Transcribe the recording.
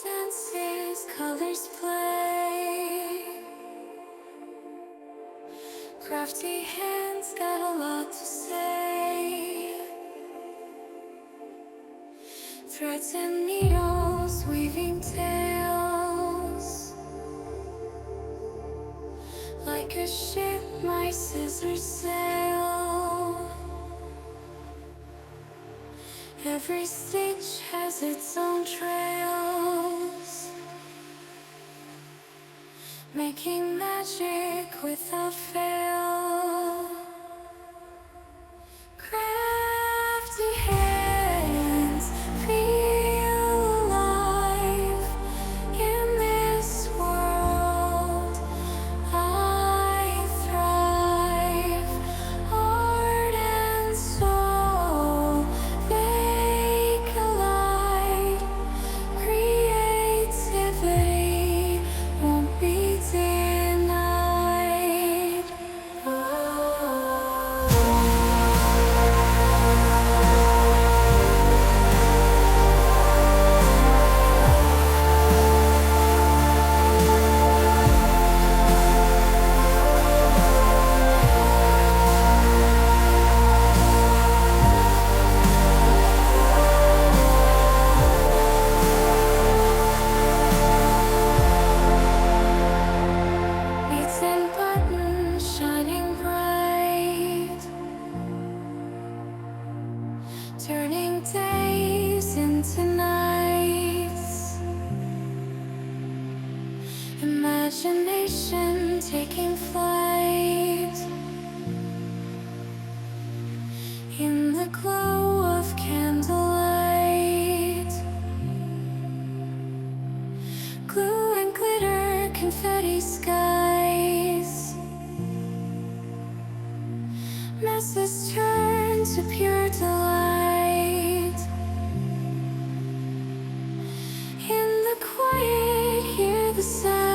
dances, colors play. Crafty hands got a lot to say. Threads and needles weaving tales. Like a ship, my scissors sail. Every stitch has its own trails, making magic without fail. Crafty hands feel alive in this world. I thrive, heart and soul they collide. Creativity won't be denied. Beads and buttons shining bright, turning days into nights. Imagination taking flight in the glow of candlelight. Glue and glitter, confetti skies. Messes turn to pure delight. In the quiet, hear the sound.